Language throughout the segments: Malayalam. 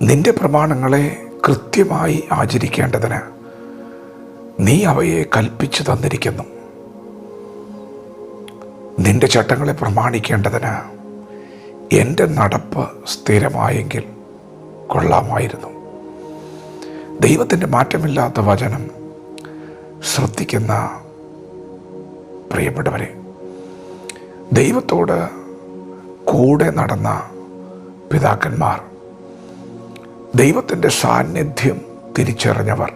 നിന്റെ പ്രമാണങ്ങളെ കൃത്യമായി ആചരിക്കേണ്ടതിന് നീ അവയെ കൽപ്പിച്ചു തന്നിരിക്കുന്നു. നിന്റെ ചട്ടങ്ങളെ പ്രമാണിക്കേണ്ടതിന് എൻ്റെ നടപ്പ് സ്ഥിരമായെങ്കിൽ കൊള്ളാമായിരുന്നു. ദൈവത്തിൻ്റെ മാറ്റമില്ലാത്ത വചനം ശ്രദ്ധിക്കുന്ന പ്രിയപ്പെട്ടവരെ, ദൈവത്തോട് കൂടെ നടന്ന പിതാക്കന്മാർ, ദൈവത്തിൻ്റെ സാന്നിധ്യം തിരിച്ചറിഞ്ഞവർ,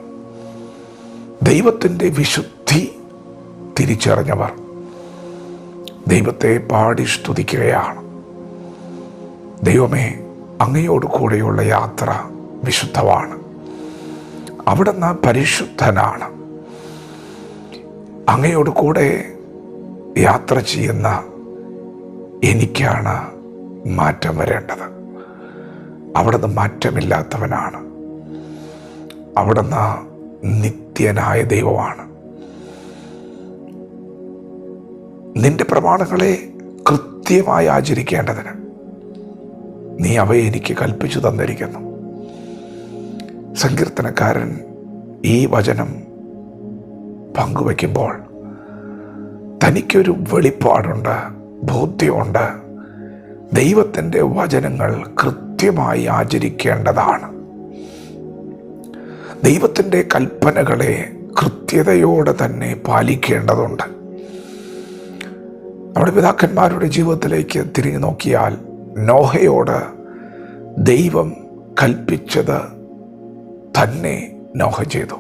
ദൈവത്തിൻ്റെ വിശുദ്ധി തിരിച്ചറിഞ്ഞവർ ദൈവത്തെ പാടി സ്തുതിക്കുകയാണ്. ദൈവമേ, അങ്ങയോട് കൂടെയുള്ള യാത്ര വിശുദ്ധമാണ്, അവിടുന്ന് പരിശുദ്ധനാണ്. അങ്ങയോട് കൂടെ യാത്ര ചെയ്യുന്ന എനിക്കാണ് മാറ്റം വരേണ്ടത്. അവിടുന്ന് മാറ്റമില്ലാത്തവനാണ്. അവിടുന്ന് നിത്യനായ ദൈവമാണ്. നിന്റെ പ്രമാണങ്ങളെ കൃത്യമായി ആചരിക്കേണ്ടതിന് നീ അവയെ എനിക്ക് കൽപ്പിച്ചു തന്നിരിക്കുന്നു. സങ്കീർത്തനക്കാരൻ ഈ വചനം പങ്കുവയ്ക്കുമ്പോൾ തനിക്കൊരു വെളിപ്പാടുണ്ട്, ബോധ്യമുണ്ട്. ദൈവത്തിൻ്റെ വചനങ്ങൾ കൃത്യമായി ആചരിക്കേണ്ടതാണ്. ദൈവത്തിൻ്റെ കൽപ്പനകളെ കൃത്യതയോടെ തന്നെ പാലിക്കേണ്ടതുണ്ട്. നമ്മുടെ പിതാക്കന്മാരുടെ ജീവിതത്തിലേക്ക് തിരിഞ്ഞു നോക്കിയാൽ നോഹയോട് ദൈവം കൽപ്പിച്ചത് തന്നെ നോഹ ചെയ്തു.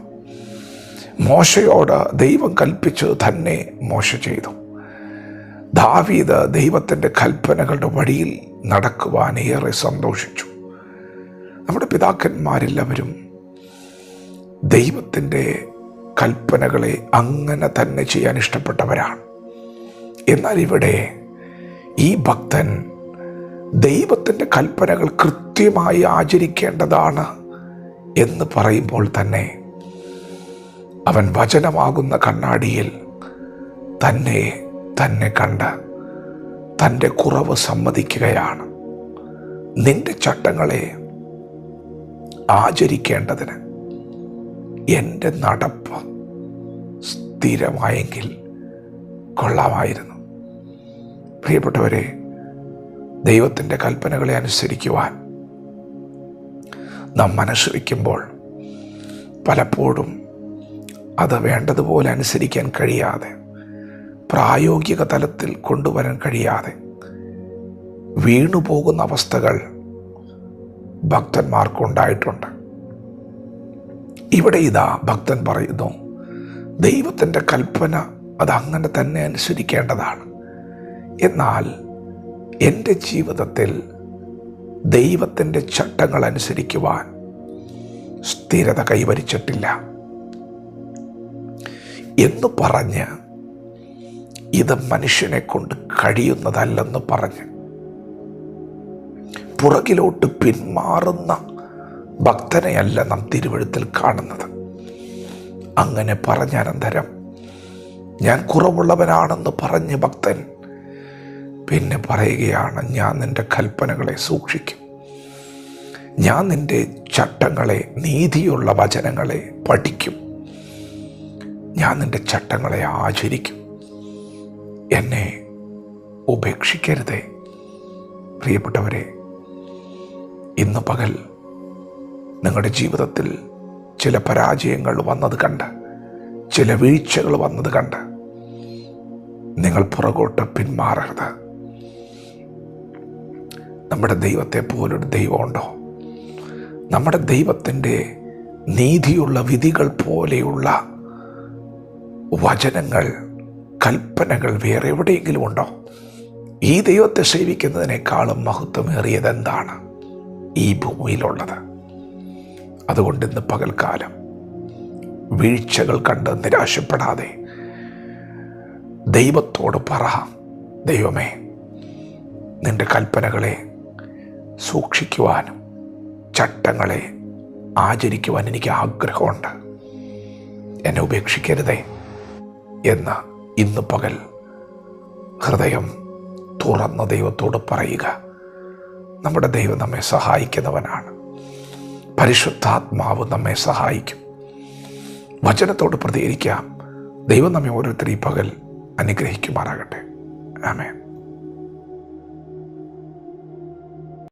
മോശയോട് ദൈവം കൽപ്പിച്ചത് തന്നെ മോശ ചെയ്തു. ദാവീദ് ദൈവത്തിൻ്റെ കൽപ്പനകളുടെ വഴിയിൽ നടക്കുവാൻ ഏറെ സന്തോഷിച്ചു. നമ്മുടെ പിതാക്കന്മാരെല്ലാവരും ദൈവത്തിൻ്റെ കൽപ്പനകളെ അങ്ങനെ തന്നെ ചെയ്യാൻ ഇഷ്ടപ്പെട്ടവരാണ്. എന്നാൽ ഇവിടെ ഈ ഭക്തൻ ദൈവത്തിൻ്റെ കൽപ്പനകൾ കൃത്യമായി ആചരിക്കേണ്ടതാണ് എന്ന് പറയുമ്പോൾ തന്നെ അവൻ വചനമാകുന്ന കണ്ണാടിയിൽ തന്നെ കണ്ട് തൻ്റെ കുറവ് സമ്മതിക്കുകയാണ്. നിന്റെ ചട്ടങ്ങളെ ആചരിക്കേണ്ടതിന് എൻ്റെ നടപ്പ് സ്ഥിരമായെങ്കിൽ കൊള്ളാമായിരുന്നു. പ്രിയപ്പെട്ടവരെ, ദൈവത്തിൻ്റെ കൽപ്പനകളെ അനുസരിക്കുവാൻ നാം മനസ്സ് വയ്ക്കുമ്പോൾ പലപ്പോഴും അത് വേണ്ടതുപോലെ അനുസരിക്കാൻ കഴിയാതെ, പ്രായോഗിക തലത്തിൽ കൊണ്ടുവരാൻ കഴിയാതെ വീണുപോകുന്ന അവസ്ഥകൾ ഭക്തന്മാർക്കുണ്ടായിട്ടുണ്ട്. ഇവിടെ ഇതാ ഭക്തൻ പറയുന്നു, ദൈവത്തിൻ്റെ കൽപ്പന അതങ്ങനെ തന്നെ അനുസരിക്കേണ്ടതാണ്. എന്നാൽ എൻ്റെ ജീവിതത്തിൽ ദൈവത്തിൻ്റെ ചട്ടങ്ങൾ അനുസരിക്കുവാൻ സ്ഥിരത കൈവരിച്ചിട്ടില്ല എന്ന് പറഞ്ഞ്, ഇത് മനുഷ്യനെ കൊണ്ട് കഴിയുന്നതല്ലെന്ന് പറഞ്ഞ് പുറകിലോട്ട് പിന്മാറുന്ന ഭക്തനെയല്ല നാം തിരുവെഴുത്തിൽ കാണുന്നത്. അങ്ങനെ പറഞ്ഞ അനന്തരം ഞാൻ കുറവുള്ളവനാണെന്ന് പറഞ്ഞ് ഭക്തൻ പിന്നെ പറയുകയാണ്, ഞാൻ നിൻ്റെ കൽപ്പനകളെ സൂക്ഷിക്കും, ഞാൻ നിൻ്റെ ചട്ടങ്ങളെ, നീതിയുള്ള വചനങ്ങളെ പഠിക്കും, ഞാൻ നിൻ്റെ ചട്ടങ്ങളെ ആചരിക്കും, എന്നെ ഉപേക്ഷിക്കരുതേ. പ്രിയപ്പെട്ടവരെ, ഇന്ന് പകൽ നിങ്ങളുടെ ജീവിതത്തിൽ ചില പരാജയങ്ങൾ വന്നത് കണ്ട്, ചില വീഴ്ചകൾ വന്നത് കണ്ട് നിങ്ങൾ പുറകോട്ട് പിന്മാറരുത്. നമ്മുടെ ദൈവത്തെ പോലൊരു ദൈവമുണ്ടോ? നമ്മുടെ ദൈവത്തിൻ്റെ നീതിയുള്ള വിധികൾ പോലെയുള്ള വചനങ്ങൾ, കൽപ്പനകൾ വേറെ എവിടെയെങ്കിലും ഉണ്ടോ? ഈ ദൈവത്തെ സേവിക്കുന്നതിനേക്കാളും മഹത്വമേറിയത് എന്താണ് ഈ ഭൂമിയിലുള്ളത്? അതുകൊണ്ട് ഇന്ന് പകൽക്കാലം വീഴ്ചകൾ കണ്ട് നിരാശപ്പെടാതെ ദൈവത്തോട് പറ, ദൈവമേ, നിൻ്റെ കൽപ്പനകളെ സൂക്ഷിക്കുവാനും ചട്ടങ്ങളെ ആചരിക്കുവാൻ എനിക്ക് ആഗ്രഹമുണ്ട്, എന്നെ ഉപേക്ഷിക്കരുതേ എന്ന് ഇന്ന് പകൽ ഹൃദയം തുറന്ന ദൈവത്തോട് പറയുക. നമ്മുടെ ദൈവം നമ്മെ സഹായിക്കുന്നവനാണ്. പരിശുദ്ധാത്മാവ് നമ്മെ സഹായിക്കും. വചനത്തോട് പ്രതികരിക്കാം. ദൈവം നമ്മെ ഓരോരുത്തരും ഈ പകൽ അനുഗ്രഹിക്കുമാറാകട്ടെ. ആമേൻ.